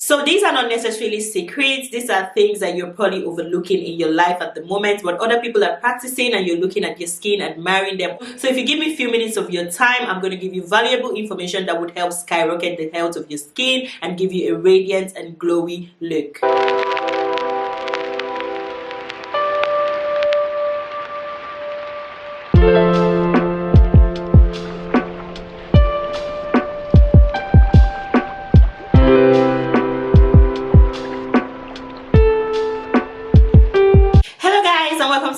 So these are not necessarily secrets. These are things that you're probably overlooking in your life at the moment, but other people are practicing and you're looking at your skin, admiring them. So if you give me a few minutes of your time, I'm going to give you valuable information that would help skyrocket the health of your skin and give you a radiant and glowy look.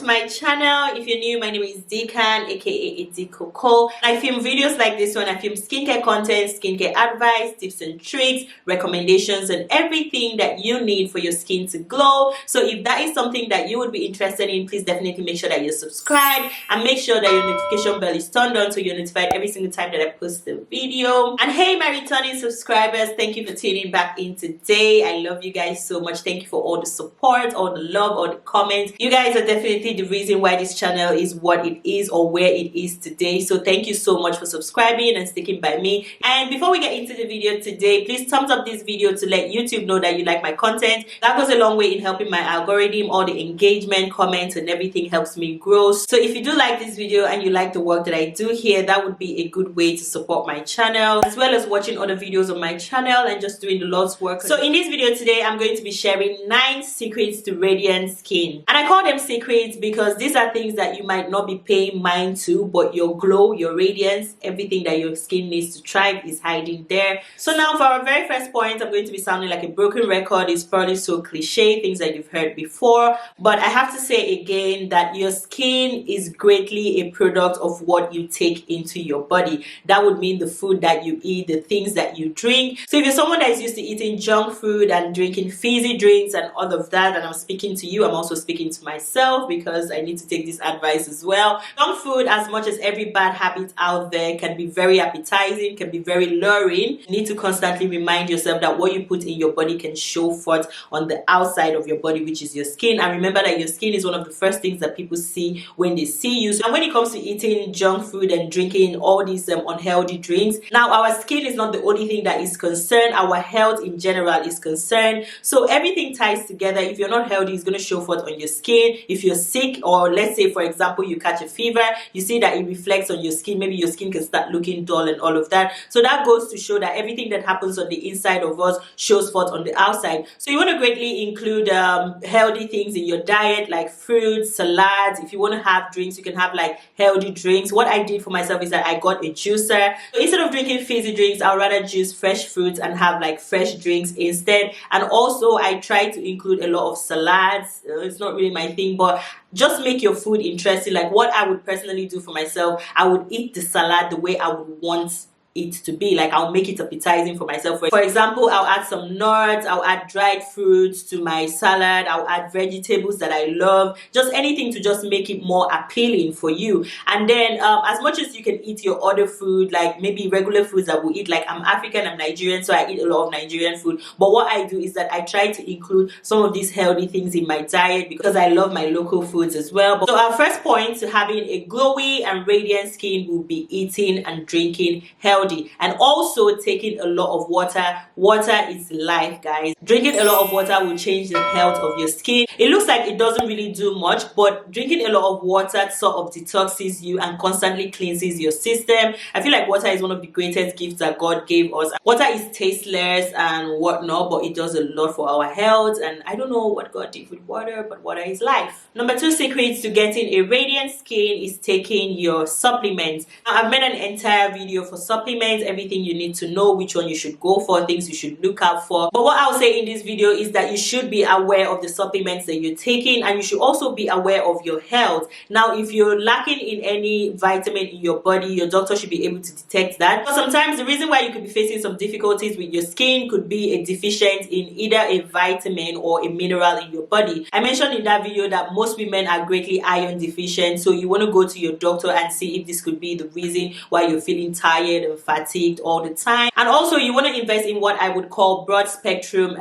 My channel. If you're new, my name is Dikan, aka Coco. I film videos like this one. I film skincare content, skincare advice, tips and tricks, recommendations, and everything that you need for your skin to glow. So if that is something that you would be interested in, please definitely make sure that you're subscribed and make sure that your notification bell is turned on so you're notified every single time that I post a video. And hey, my returning subscribers, thank you for tuning back in today. I love you guys so much. Thank you for all the support, all the love, all the comments. You guys are definitely the reason why this channel is what it is or where it is today. So thank you so much for subscribing and sticking by me. And before we get into the video today, please thumbs up this video to let YouTube know that you like my content. That goes a long way in helping my algorithm. All the engagement, comments, and everything helps me grow. So if you do like this video and you like the work that I do here, that would be a good way to support my channel, as well as watching other videos on my channel and just doing the Lord's work. So in this video today, I'm going to be sharing 9 secrets to radiant skin. And I call them secrets because these are things that you might not be paying mind to, but your glow, your radiance, everything that your skin needs to thrive is hiding there. So now for our very first point, I'm going to be sounding like a broken record. It's probably so cliche, things that you've heard before, but I have to say again that your skin is greatly a product of what you take into your body. That would mean the food that you eat, the things that you drink. So if you're someone that is used to eating junk food and drinking fizzy drinks and all of that, and I'm speaking to you, I'm also speaking to myself because I need to take this advice as well. Junk food, as much as every bad habit out there, can be very appetizing, can be very luring. You need to constantly remind yourself that what you put in your body can show forth on the outside of your body, which is your skin. And remember that your skin is one of the first things that people see when they see you. So when it comes to eating junk food and drinking all these unhealthy drinks, now our skin is not the only thing that is concerned. Our health in general is concerned. So everything ties together. If you're not healthy, it's going to show forth on your skin. If you're sick, or let's say for example you catch a fever, you see that it reflects on your skin. Maybe your skin can start looking dull and all of that. So that goes to show that everything that happens on the inside of us shows forth on the outside. So you want to greatly include healthy things in your diet, like fruits, salads. If you want to have drinks, you can have like healthy drinks. What I did for myself is that I got a juicer. So instead of drinking fizzy drinks, I'd rather juice fresh fruits and have like fresh drinks instead. And also I try to include a lot of salads. It's not really my thing, but just make your food interesting. Like what I would personally do for myself, I would eat the salad the way I would want it to be. Like I'll make it appetizing for myself. For example, I'll add some nuts, I'll add dried fruits to my salad, I'll add vegetables that I love, just anything to just make it more appealing for you. And then as much as you can eat your other food, like maybe regular foods that we eat, like I'm African, I'm Nigerian, so I eat a lot of Nigerian food, but what I do is that I try to include some of these healthy things in my diet because I love my local foods as well. So our first point to having a glowy and radiant skin will be eating and drinking healthy. And also taking a lot of water. Water is life, guys. Drinking a lot of water will change the health of your skin. It looks like it doesn't really do much, but drinking a lot of water sort of detoxes you and constantly cleanses your system. I feel like water is one of the greatest gifts that God gave us. Water is tasteless and whatnot, but it does a lot for our health. And I don't know what God did with water, but water is life. Number 2 secret to getting a radiant skin is taking your supplements. Now, I've made an entire video for supplements, everything you need to know, which one you should go for, things you should look out for. But what I'll say in this video is that you should be aware of the supplements that you're taking, and you should also be aware of your health. Now, if you're lacking in any vitamin in your body, your doctor should be able to detect that. But sometimes the reason why you could be facing some difficulties with your skin could be a deficient in either a vitamin or a mineral in your body. I mentioned in that video that most women are greatly iron deficient, so you want to go to your doctor and see if this could be the reason why you're feeling tired and fatigued all the time. And also you want to invest in what I would call broad spectrum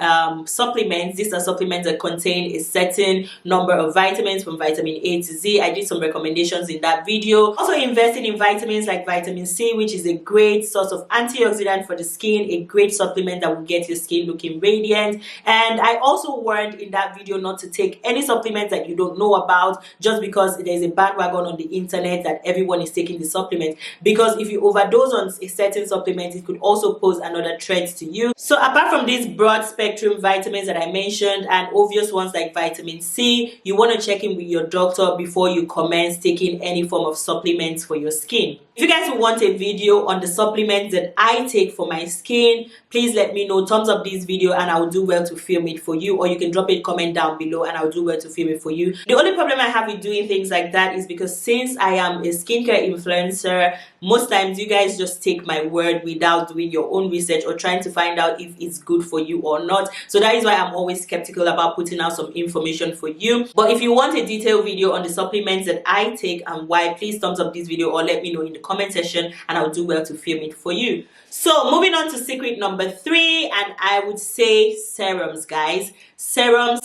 supplements. These are supplements that contain a certain number of vitamins from vitamin A to Z. I did some recommendations in that video. Also investing in vitamins like vitamin C, which is a great source of antioxidant for the skin, a great supplement that will get your skin looking radiant. And I also warned in that video not to take any supplements that you don't know about just because there's a bandwagon on the internet that everyone is taking the supplement, because if you overdose on a certain supplement, it could also pose another threat to you. So apart from these broad spectrum vitamins that I mentioned and obvious ones like vitamin C, you want to check in with your doctor before you commence taking any form of supplements for your skin. If you guys want a video on the supplements that I take for my skin, please let me know. Thumbs up this video and I will do well to film it for you, or you can drop a comment down below and I'll do well to film it for you. The only problem I have with doing things like that is because since I am a skincare influencer, most times you guys just take my word without doing your own research or trying to find out if it's good for you or not. So that is why I'm always skeptical about putting out some information for you. But if you want a detailed video on the supplements that I take and why, please thumbs up this video or let me know in the comment section and I'll do well to film it for you. So moving on to secret number 3, and I would say serums, guys. Serums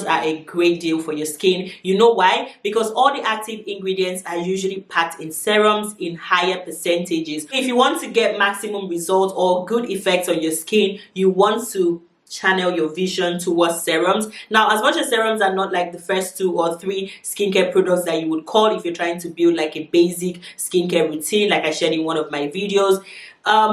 are a great deal for your skin. You know why? Because all the active ingredients are usually packed in serums in higher percentages. If you want to get maximum results or good effects on your skin, you want to channel your vision towards serums. Now, as much as serums are not like the first 2 or 3 skincare products that you would call if you're trying to build like a basic skincare routine, like I shared in one of my videos,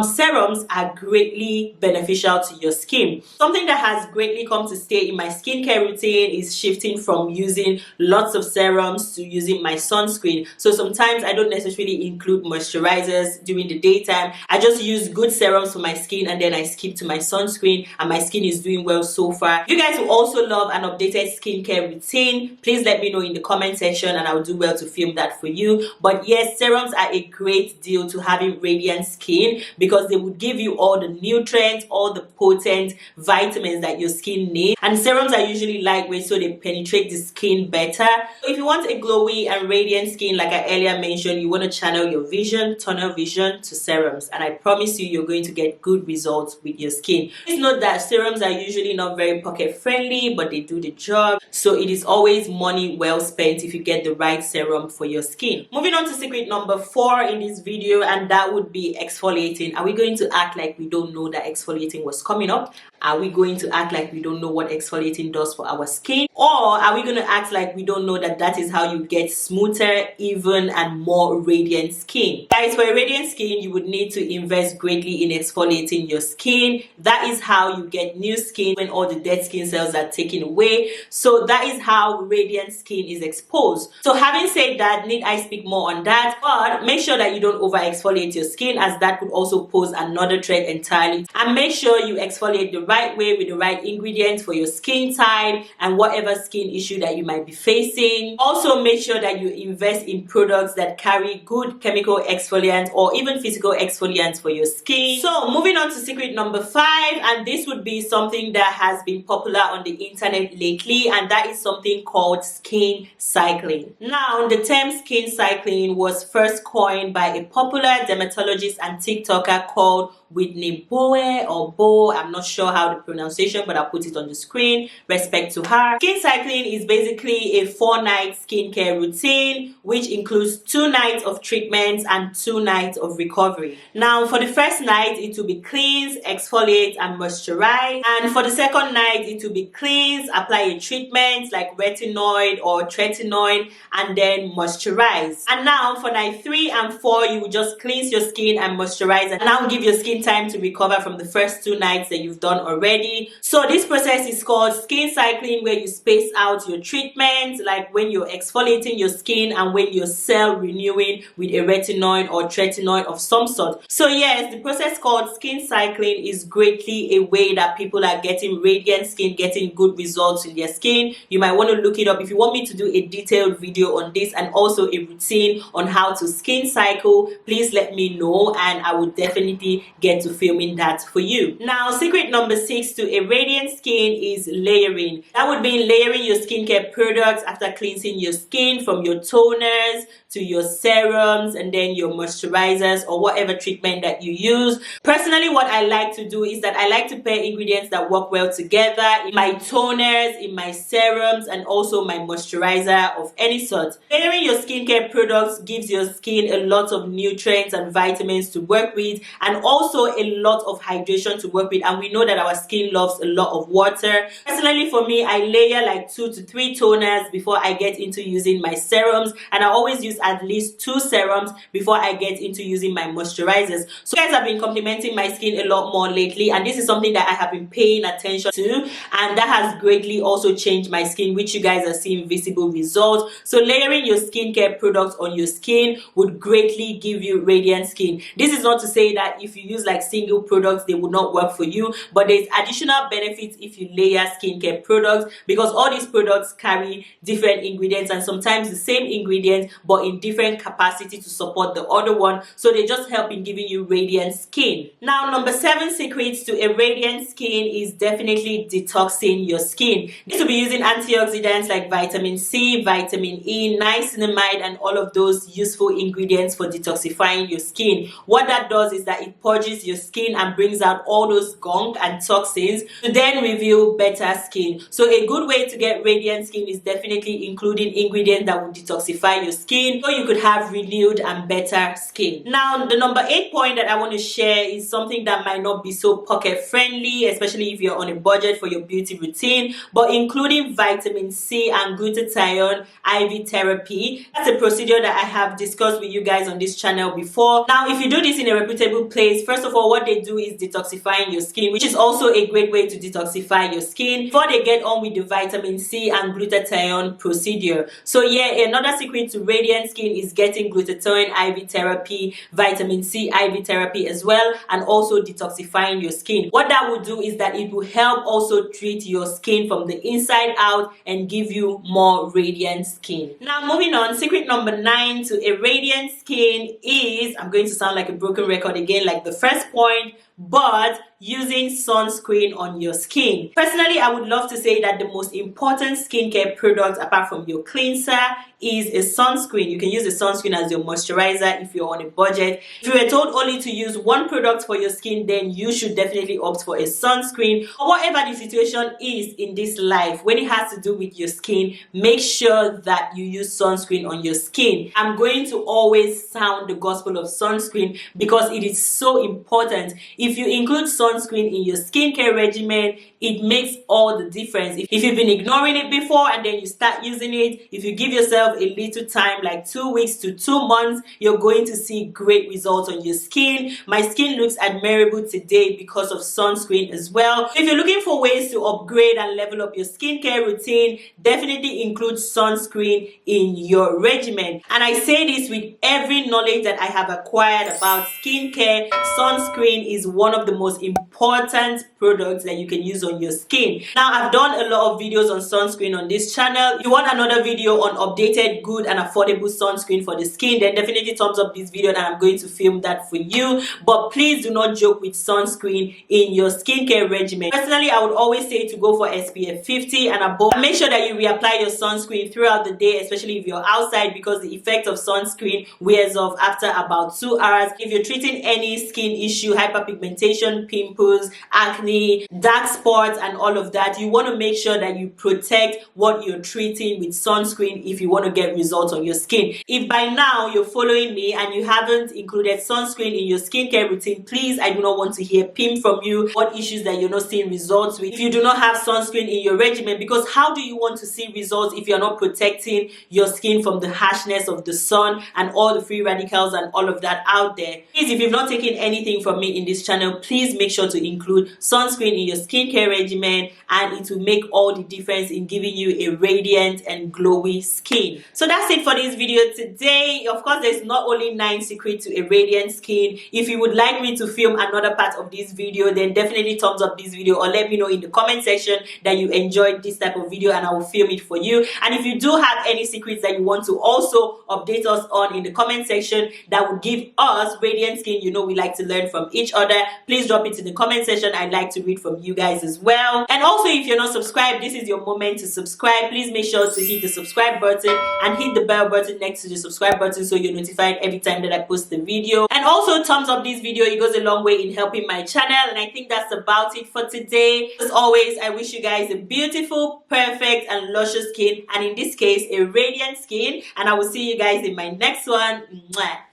serums are greatly beneficial to your skin. Something that has greatly come to stay in my skincare routine is shifting from using lots of serums to using my sunscreen. So sometimes I don't necessarily include moisturizers during the daytime. I just use good serums for my skin and then I skip to my sunscreen, and my skin is doing well so far. If you guys will also love an updated skincare routine, please let me know in the comment section and I'll do well to film that for you. But yes, serums are a great deal to having radiant skin, because they would give you all the nutrients, all the potent vitamins that your skin needs. And serums are usually lightweight, so they penetrate the skin better. So if you want a glowy and radiant skin, like I earlier mentioned, you want to channel your vision, tunnel vision to serums, and I promise you, you're going to get good results with your skin. Please note that serums are usually not very pocket friendly, but they do the job. So it is always money well spent if you get the right serum for your skin. Moving on to secret number 4 in this video, and that would be exfoliating. Are we going to act like we don't know that exfoliating was coming up? Are we going to act like we don't know what exfoliating does for our skin? Or are we going to act like we don't know that that is how you get smoother, even, and more radiant skin? Guys, for a radiant skin, you would need to invest greatly in exfoliating your skin. That is how you get new skin when all the dead skin cells are taken away. So that is how radiant skin is exposed. So having said that, need I speak more on that? But make sure that you don't over exfoliate your skin, as that could also pose another threat entirely. And make sure you exfoliate the right way with the right ingredients for your skin type and whatever skin issue that you might be facing. Also, make sure that you invest in products that carry good chemical exfoliants or even physical exfoliants for your skin. So moving on to secret number 5, and this would be something that has been popular on the internet lately, and that is something called skin cycling. Now, the term skin cycling was first coined by a popular dermatologist and TikToker called Whitney Bowe or Bo. I'm not sure how the pronunciation, but I'll put it on the screen. Respect to her. Skin cycling is basically a 4-night skincare routine which includes 2 nights of treatments and 2 nights of recovery. Now, for the first night, it will be cleanse, exfoliate, and moisturize. And for the second night, it will be cleanse, apply a treatment like retinoid or tretinoid, and then moisturize. And now for night 3 and 4, you will just cleanse your skin and moisturize, and now give your skin time to recover from the first 2 nights that you've done already. So this process is called skin cycling, where you space out your treatment, like when you're exfoliating your skin and when you're cell renewing with a retinoid or tretinoid of some sort. So yes, the process called skin cycling is greatly a way that people are getting radiant skin, getting good results in their skin. You might want to look it up if you want me to do a detailed video on this and also a routine on how to skin cycle. Please let me know and I will definitely get get to filming that for you. Now, secret number 6 to a radiant skin is layering. That would mean layering your skincare products after cleansing your skin, from your toners to your serums and then your moisturizers or whatever treatment that you use. Personally, what I like to do is that I like to pair ingredients that work well together in my toners, in my serums, and also my moisturizer of any sort. Layering your skincare products gives your skin a lot of nutrients and vitamins to work with, and also a lot of hydration to work with, and we know that our skin loves a lot of water. Personally, for me, I layer like 2 to 3 toners before I get into using my serums, and I always use at least 2 serums before I get into using my moisturizers. So you guys have been complimenting my skin a lot more lately, and this is something that I have been paying attention to, and that has greatly also changed my skin, which you guys are seeing visible results. So layering your skincare products on your skin would greatly give you radiant skin. This is not to say that if you use like single products they will not work for you, but there's additional benefits if you layer skincare products, because all these products carry different ingredients, and sometimes the same ingredients but in different capacity to support the other one, so they just help in giving you radiant skin. Now, number 7 secrets to a radiant skin is definitely detoxing your skin. This will be using antioxidants like vitamin C, vitamin E, niacinamide, and all of those useful ingredients for detoxifying your skin. What that does is that it purges your skin and brings out all those gunk and toxins to then reveal better skin. So a good way to get radiant skin is definitely including ingredients that will detoxify your skin, so you could have renewed and better skin. Now, the number 8 point that I want to share is something that might not be so pocket friendly, especially if you're on a budget for your beauty routine, but including vitamin C and glutathione IV therapy. That's a procedure that I have discussed with you guys on this channel before. Now, if you do this in a reputable place, first of all, what they do is detoxifying your skin, which is also a great way to detoxify your skin before they get on with the vitamin C and glutathione procedure. So yeah, another secret to radiant skin is getting glutathione IV therapy, vitamin C IV therapy as well, and also detoxifying your skin. What that will do is that it will help also treat your skin from the inside out and give you more radiant skin. Now, moving on, secret number 9 to a radiant skin is, I'm going to sound like a broken record again, like the first point, but using sunscreen on your skin. Personally, I would love to say that the most important skincare product apart from your cleanser is a sunscreen. You can use a sunscreen as your moisturizer if you're on a budget. If you were told only to use one product for your skin, then you should definitely opt for a sunscreen. Or whatever the situation is in this life, when it has to do with your skin, make sure that you use sunscreen on your skin. I'm going to always sound the gospel of sunscreen because it is so important. If you include sunscreen in your skincare regimen, it makes all the difference. If you've been ignoring it before and then you start using it, if you give yourself a little time, like 2 weeks to 2 months, you're going to see great results on your skin. My skin looks admirable today because of sunscreen as well. If you're looking for ways to upgrade and level up your skincare routine, definitely include sunscreen in your regimen. And I say this with every knowledge that I have acquired about skincare. Sunscreen is one of the most important products that you can use on your skin. Now, I've done a lot of videos on sunscreen on this channel. If you want another video on updated, good and affordable sunscreen for the skin, then definitely thumbs up this video and I'm going to film that for you. But please do not joke with sunscreen in your skincare regimen. Personally, I would always say to go for SPF 50 and above. Make sure that you reapply your sunscreen throughout the day, especially if you're outside, because the effect of sunscreen wears off after about 2 hours. If you're treating any skin issue, hyperpigmentation, pimples, acne, dark spots and all of that, you want to make sure that you protect what you're treating with sunscreen if you want to get results on your skin. If by now you're following me and you haven't included sunscreen in your skincare routine, please, I do not want to hear pim from you what issues that you're not seeing results with if you do not have sunscreen in your regimen, because how do you want to see results if you're not protecting your skin from the harshness of the sun and all the free radicals and all of that out there? Please, if you've not taken anything from me in this channel, please make sure to include sunscreen in your skincare regimen, and it will make all the difference in giving you a radiant and glowy skin. So that's it for this video today. Of course, there's not only 9 secrets to a radiant skin. If you would like me to film another part of this video, then definitely thumbs up this video or let me know in the comment section that you enjoyed this type of video and I will film it for you. And if you do have any secrets that you want to also update us on in the comment section that would give us radiant skin, you know we like to learn from each other, there. Please drop it in the comment section. I'd like to read from you guys as well. And also, if you're not subscribed, this is your moment to subscribe. Please make sure to hit the subscribe button and hit the bell button next to the subscribe button so you're notified every time that I post the video. And also thumbs up this video. It goes a long way in helping my channel. And I think that's about it for today. As always, I wish you guys a beautiful, perfect, and luscious skin, and in this case, a radiant skin. And I will see you guys in my next one. Mwah.